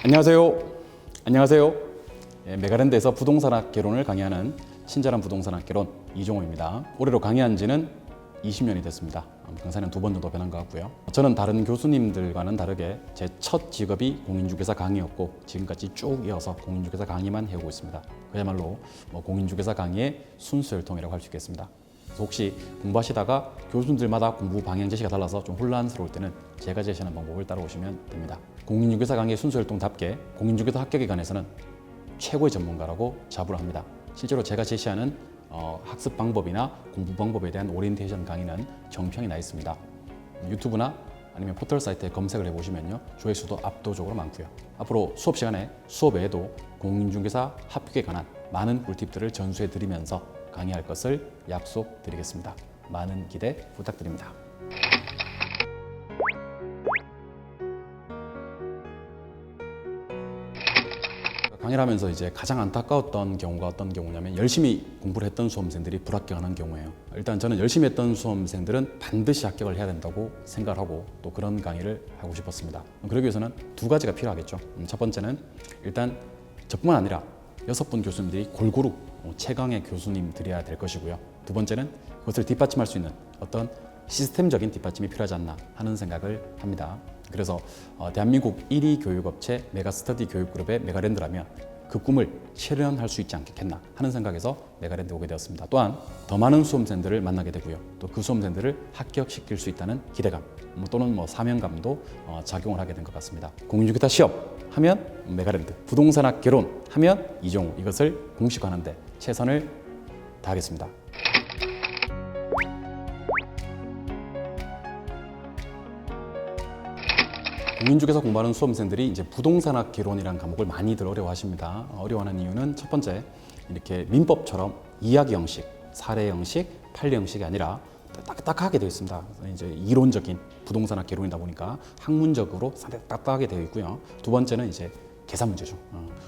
안녕하세요. 안녕하세요. 메가랜드에서 부동산학 개론을 강의하는 친절한 부동산학 개론 이종호입니다. 올해로 강의한 지는 20년이 됐습니다. 강사는 2번 정도 변한 것 같고요. 저는 다른 교수님들과는 다르게 제 첫 직업이 공인중개사 강의였고 지금까지 쭉 이어서 공인중개사 강의만 해오고 있습니다. 그야말로 공인중개사 강의의 순수혈통이라고 할 수 있겠습니다. 혹시 공부하시다가 교수님들마다 공부 방향 제시가 달라서 좀 혼란스러울 때는 제가 제시하는 방법을 따라오시면 됩니다. 공인중개사 강의의 순수혈통답게 공인중개사 합격에 관해서는 최고의 전문가라고 자부를 합니다. 실제로 제가 제시하는 학습 방법이나 공부 방법에 대한 오리엔테이션 강의는 정평이 나 있습니다. 유튜브나 아니면 포털 사이트에 검색을 해보시면요, 조회수도 압도적으로 많고요. 앞으로 수업 시간에 수업 외에도 공인중개사 합격에 관한 많은 꿀팁들을 전수해드리면서 강의할 것을 약속드리겠습니다. 많은 기대 부탁드립니다. 강의를 하면서 이제 가장 안타까웠던 경우가 어떤 경우냐면 열심히 공부를 했던 수험생들이 불합격하는 경우예요. 일단 저는 열심히 했던 수험생들은 반드시 합격을 해야 된다고 생각을 하고 또 그런 강의를 하고 싶었습니다. 그러기 위해서는 2가지가 필요하겠죠. 첫 번째는 일단 저뿐만 아니라 6분 교수님들이 골고루 최강의 교수님들이어야 될 것이고요. 2번째는 그것을 뒷받침할 수 있는 어떤 시스템적인 뒷받침이 필요하지 않나 하는 생각을 합니다. 그래서 대한민국 1위 교육업체 메가스터디 교육그룹의 메가랜드라면 그 꿈을 실현할 수 있지 않겠나 하는 생각에서 메가랜드에 오게 되었습니다. 또한 더 많은 수험생들을 만나게 되고요. 또 그 수험생들을 합격시킬 수 있다는 기대감 또는 사명감도 작용을 하게 된 것 같습니다. 공인중개사 시험 하면 메가랜드, 부동산학 개론 하면 이종호, 이것을 공식화하는데 최선을 다하겠습니다. 공인중개사 공부하는 수험생들이 이제 부동산학 개론이라는 과목을 많이들 어려워하십니다. 어려워하는 이유는 첫 번째, 이렇게 민법처럼 이야기 형식, 사례 형식, 판례 형식이 아니라 딱딱하게 되어 있습니다. 이제 이론적인 부동산학 개론이다 보니까 학문적으로 상당히 딱딱하게 되어 있고요. 2번째는 이제 계산 문제죠.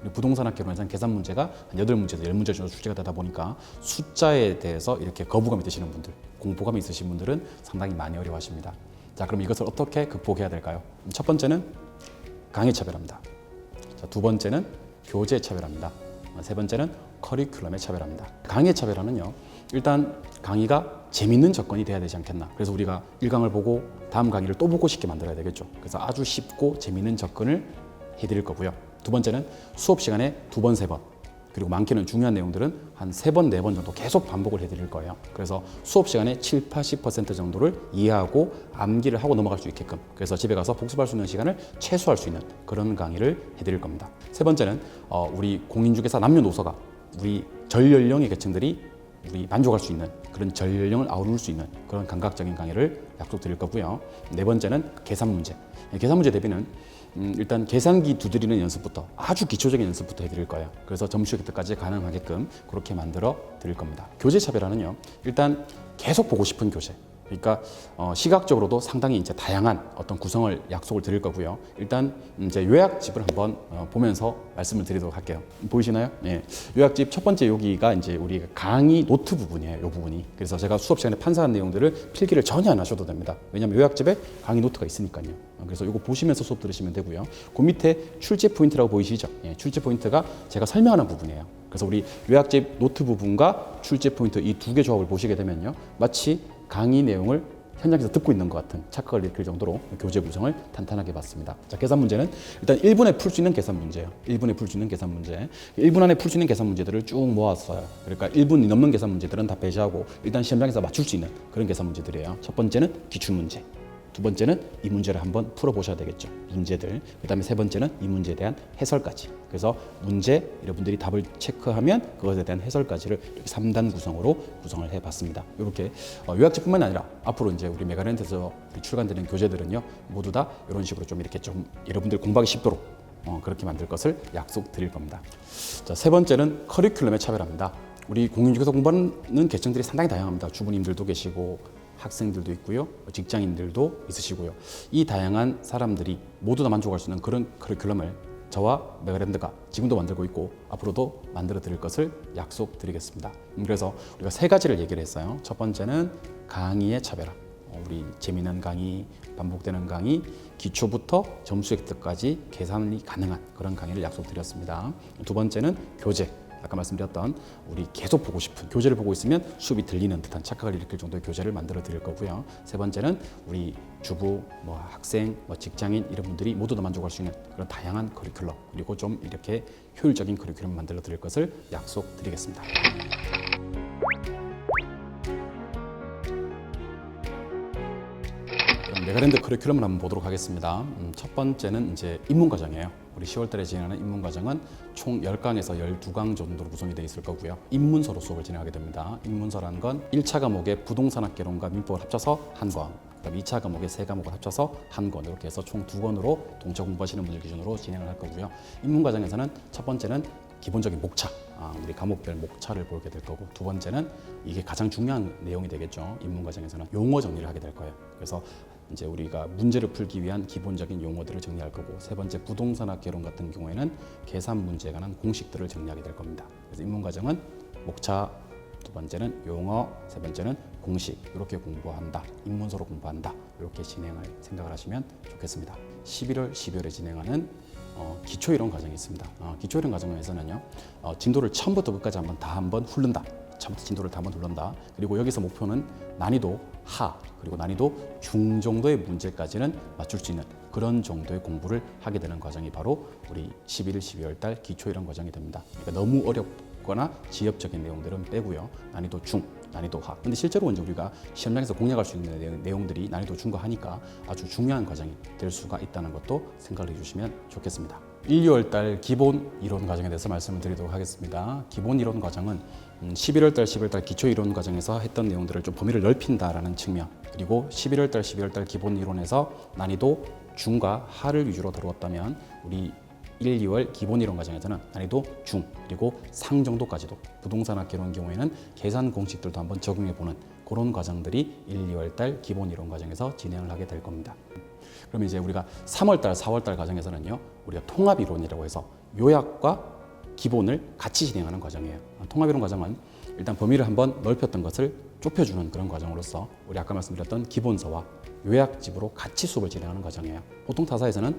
우리 부동산학 개론에서는 계산 문제가 한 8문제에서 10문제 정도 출제가 되다 보니까 숫자에 대해서 이렇게 거부감이 드시는 분들, 공포감이 있으신 분들은 상당히 많이 어려워하십니다. 자, 그럼 이것을 어떻게 극복해야 될까요? 첫 번째는 강의 차별화입니다. 자, 2번째는 교재 차별화입니다. 3번째는 커리큘럼의 차별화입니다. 강의 차별화는요, 일단 강의가 재밌는 접근이 돼야 되지 않겠나. 그래서 우리가 1강을 보고 다음 강의를 또 보고 싶게 만들어야 되겠죠. 그래서 아주 쉽고 재밌는 접근을 해드릴 거고요. 2번째는 수업 시간에 2번, 3번, 그리고 많게는 중요한 내용들은 한 3번, 4번 정도 계속 반복을 해드릴 거예요. 그래서 수업 시간에 7, 80% 정도를 이해하고 암기를 하고 넘어갈 수 있게끔, 그래서 집에 가서 복습할 수 있는 시간을 최소화할 수 있는 그런 강의를 해드릴 겁니다. 3번째는 우리 공인중개사 남녀노소가 우리 전 연령의 계층들이 우리 만족할 수 있는 그런 전 연령을 아우를 수 있는 그런 감각적인 강의를 약속드릴 거고요. 4번째는 계산 문제. 계산 문제 대비는 일단 계산기 두드리는 연습부터, 아주 기초적인 연습부터 해드릴 거예요. 그래서 점수 획득까지 가능하게끔 그렇게 만들어 드릴 겁니다. 교재 차별화는요, 일단 계속 보고 싶은 교재, 그러니까 시각적으로도 상당히 이제 다양한 어떤 구성을 약속을 드릴 거고요. 일단 이제 요약집을 한번 보면서 말씀을 드리도록 할게요. 보이시나요? 네. 요약집 첫 번째 여기가 이제 우리 강의 노트 부분이에요. 이 부분이. 그래서 제가 수업 시간에 판사한 내용들을 필기를 전혀 안 하셔도 됩니다. 왜냐하면 요약집에 강의 노트가 있으니까요. 그래서 이거 보시면서 수업 들으시면 되고요. 그 밑에 출제 포인트라고 보이시죠? 예, 출제 포인트가 제가 설명하는 부분이에요. 그래서 우리 요약집 노트 부분과 출제 포인트 이 2개 조합을 보시게 되면요, 마치 강의 내용을 현장에서 듣고 있는 것 같은 착각을 일으킬 정도로 교재 구성을 탄탄하게 봤습니다. 자, 계산 문제는 일단 1분에 풀 수 있는 계산 문제예요. 1분에 풀 수 있는 계산 문제. 1분 안에 풀 수 있는 계산 문제들을 쭉 모았어요. 그러니까 1분이 넘는 계산 문제들은 다 배제하고 일단 시험장에서 맞출 수 있는 그런 계산 문제들이에요. 첫 번째는 기출문제. 2번째는 이 문제를 한번 풀어보셔야 되겠죠. 문제들. 그 다음에 3번째는 이 문제에 대한 해설까지. 그래서 문제, 여러분들이 답을 체크하면 그것에 대한 해설까지를 이렇게 3단 구성으로 구성을 해봤습니다. 이렇게 요약집뿐만 아니라 앞으로 이제 우리 메가랜드에서 출간되는 교재들은요, 모두 다 이런 식으로 좀 이렇게 좀 여러분들 공부하기 쉽도록 그렇게 만들 것을 약속드릴 겁니다. 자, 3번째는 커리큘럼의 차별화입니다. 우리 공인중개사 공부하는 계층들이 상당히 다양합니다. 주부님들도 계시고 학생들도 있고요, 직장인들도 있으시고요. 이 다양한 사람들이 모두 다 만족할 수 있는 그런 커리큘럼을 저와 메가랜드가 지금도 만들고 있고 앞으로도 만들어 드릴 것을 약속드리겠습니다. 그래서 우리가 3가지를 얘기를 했어요. 첫 번째는 강의의 차별화, 우리 재미있는 강의, 반복되는 강의, 기초부터 점수 획득까지 계산이 가능한 그런 강의를 약속드렸습니다. 두 번째는 교재. 아까 말씀드렸던 우리 계속 보고 싶은 교재를 보고 있으면 수업이 들리는 듯한 착각을 일으킬 정도의 교재를 만들어 드릴 거고요. 세 번째는 우리 주부, 학생, 직장인 이런 분들이 모두 다 만족할 수 있는 그런 다양한 커리큘럼 그리고 좀 이렇게 효율적인 커리큘럼 만들어 드릴 것을 약속드리겠습니다. 메가랜드 커리큘럼을 한번 보도록 하겠습니다. 첫 번째는 이제 입문과정이에요. 우리 10월달에 진행하는 입문과정은 총 10강에서 12강 정도로 구성이 되어 있을 거고요. 입문서로 수업을 진행하게 됩니다. 입문서라는 건 1차 과목의 부동산학개론과 민법을 합쳐서 한 권, 그다음에 2차 과목의 3과목을 합쳐서 한 권, 이렇게 해서 총 2권으로 동차 공부하시는 분들 기준으로 진행을 할 거고요. 입문과정에서는 첫 번째는 기본적인 목차, 우리 과목별 목차를 보게 될 거고, 두 번째는 이게 가장 중요한 내용이 되겠죠. 입문과정에서는 용어 정리를 하게 될 거예요. 그래서 이제 우리가 문제를 풀기 위한 기본적인 용어들을 정리할 거고, 세 번째 부동산학 개론 같은 경우에는 계산 문제에 관한 공식들을 정리하게 될 겁니다. 그래서 입문과정은 목차, 두 번째는 용어, 세 번째는 공식, 이렇게 공부한다. 입문서로 공부한다. 이렇게 진행할 생각을 하시면 좋겠습니다. 11월, 12월에 진행하는 기초이론 과정이 있습니다. 기초이론 과정에서는요, 진도를 처음부터 끝까지 한번 흐른다. 처음부터 진도를 다 한번 흐른다. 그리고 여기서 목표는 난이도 하, 그리고 난이도 중 정도의 문제까지는 맞출 수 있는 그런 정도의 공부를 하게 되는 과정이 바로 우리 11일, 12월 달 기초이론 과정이 됩니다. 그러니까 너무 어렵거나 지엽적인 내용들은 빼고요. 난이도 중, 난이도 하. 근데 실제로 이제 우리가 시험장에서 공략할 수 있는 내용들이 난이도 중과 하니까 아주 중요한 과정이 될 수가 있다는 것도 생각을 해주시면 좋겠습니다. 1, 2월 달 기본 이론 과정에 대해서 말씀을 드리도록 하겠습니다. 기본 이론 과정은 11월 달, 12월 달 기초 이론 과정에서 했던 내용들을 좀 범위를 넓힌다라는 측면, 그리고 11월 달, 12월 달 기본 이론에서 난이도 중과 하를 위주로 다루었다면 우리 1, 2월 기본 이론 과정에서는 난이도 중, 그리고 상 정도까지도 부동산학 개론 경우에는 계산 공식들도 한번 적용해보는 그런 과정들이 1, 2월 달 기본 이론 과정에서 진행을 하게 될 겁니다. 그러면 이제 우리가 3월 달, 4월 달 과정에서는요, 우리가 통합 이론이라고 해서 요약과 기본을 같이 진행하는 과정이에요. 통합 이론 과정은 일단 범위를 한번 넓혔던 것을 좁혀주는 그런 과정으로서 우리 아까 말씀드렸던 기본서와 요약집으로 같이 수업을 진행하는 과정이에요. 보통 타사에서는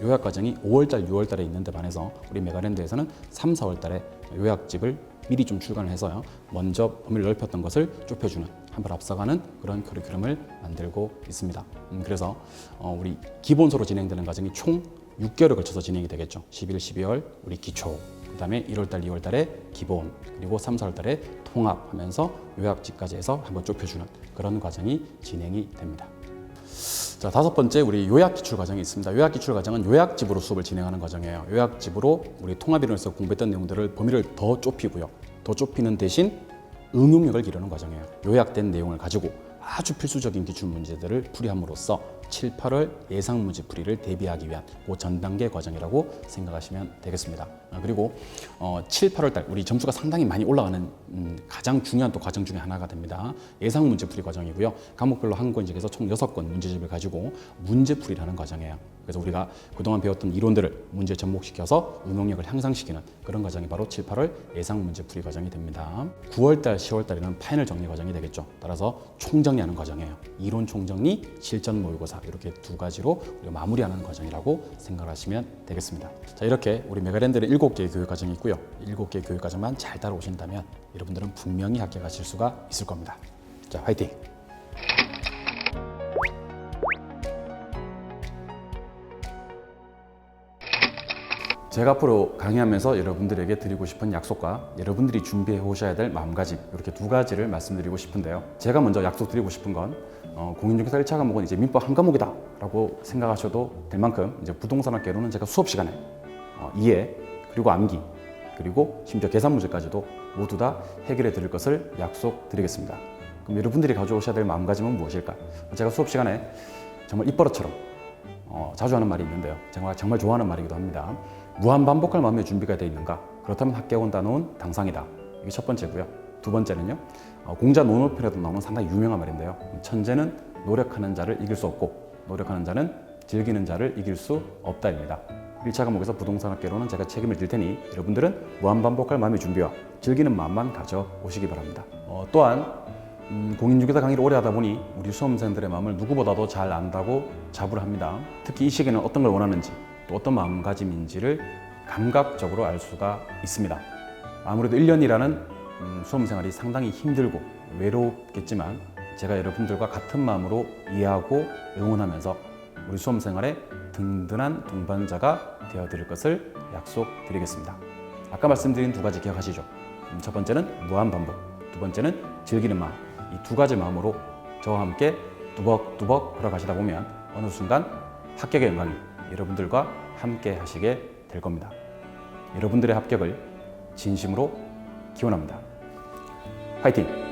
요약 과정이 5월 달, 6월 달에 있는데 반해서 우리 메가랜드에서는 3, 4월 달에 요약집을 미리 좀 출간을 해서요, 먼저 범위를 넓혔던 것을 좁혀주는 한 발 앞서가는 그런 커리큘럼을 만들고 있습니다. 그래서 우리 기본서로 진행되는 과정이 총 6개월에 걸쳐서 진행이 되겠죠. 11, 12월 우리 기초, 그 다음에 1월 달, 2월 달에 기본, 그리고 3, 4월 달에 통합하면서 요약집까지 해서 한번 좁혀주는 그런 과정이 진행이 됩니다. 자, 다섯 번째 우리 요약 기출 과정이 있습니다. 요약 기출 과정은 요약집으로 수업을 진행하는 과정이에요. 요약집으로 우리 통합이론에서 공부했던 내용들을 범위를 더 좁히고요. 더 좁히는 대신 응용력을 기르는 과정이에요. 요약된 내용을 가지고 아주 필수적인 기출 문제들을 풀이함으로써 7, 8월 예상 문제 풀이를 대비하기 위한 그 전 단계 과정이라고 생각하시면 되겠습니다. 그리고 7, 8월 달 우리 점수가 상당히 많이 올라가는 가장 중요한 또 과정 중에 하나가 됩니다. 예상 문제 풀이 과정이고요. 과목별로 한 권씩에서 총 6권 문제집을 가지고 문제 풀이를 하는 과정이에요. 그래서 우리가 그동안 배웠던 이론들을 문제에 접목시켜서 응용력을 향상시키는 그런 과정이 바로 7, 8월 예상 문제 풀이 과정이 됩니다. 9월 달, 10월 달에는 파이널 정리 과정이 되겠죠. 따라서 총정리하는 과정이에요. 이론 총정리, 실전 모의고사 이렇게 두 가지로 우리가 마무리하는 과정이라고 생각하시면 되겠습니다. 자, 이렇게 우리 메가랜드는 7개의 교육 과정이 있고요. 7개의 교육 과정만 잘 따라오신다면 여러분들은 분명히 합격하실 수가 있을 겁니다. 자, 화이팅! 제가 앞으로 강의하면서 여러분들에게 드리고 싶은 약속과 여러분들이 준비해 오셔야 될 마음가짐, 이렇게 두 가지를 말씀드리고 싶은데요. 제가 먼저 약속드리고 싶은 건 공인중개사 1차 과목은 이제 민법 한 과목이다 라고 생각하셔도 될 만큼 이제 부동산학 개론은 제가 수업 시간에 이해, 그리고 암기, 그리고 심지어 계산 문제까지도 모두 다 해결해 드릴 것을 약속드리겠습니다. 그럼 여러분들이 가져오셔야 될 마음가짐은 무엇일까? 제가 수업 시간에 정말 입버릇처럼 자주 하는 말이 있는데요. 정말 좋아하는 말이기도 합니다. 무한 반복할 마음의 준비가 되어 있는가? 그렇다면 학교 온 단어는 당상이다. 이게 첫 번째고요. 두 번째는요. 공자 논어편에도 나오는 상당히 유명한 말인데요. 천재는 노력하는 자를 이길 수 없고 노력하는 자는 즐기는 자를 이길 수 없다입니다. 1차 과목에서 부동산학개론은 제가 책임을 질 테니 여러분들은 무한 반복할 마음의 준비와 즐기는 마음만 가져오시기 바랍니다. 또한 공인중개사 강의를 오래 하다 보니 우리 수험생들의 마음을 누구보다도 잘 안다고 자부를 합니다. 특히 이 시기에는 어떤 걸 원하는지 또 어떤 마음가짐인지를 감각적으로 알 수가 있습니다. 아무래도 1년이라는 수험생활이 상당히 힘들고 외롭겠지만 제가 여러분들과 같은 마음으로 이해하고 응원하면서 우리 수험생활의 든든한 동반자가 되어드릴 것을 약속드리겠습니다. 아까 말씀드린 두 가지 기억하시죠? 첫 번째는 무한반복, 두 번째는 즐기는 마음. 이 두 가지 마음으로 저와 함께 뚜벅뚜벅 걸어가시다 보면 어느 순간 합격의 영광이 여러분들과 함께 하시게 될 겁니다. 여러분들의 합격을 진심으로 기원합니다. 화이팅!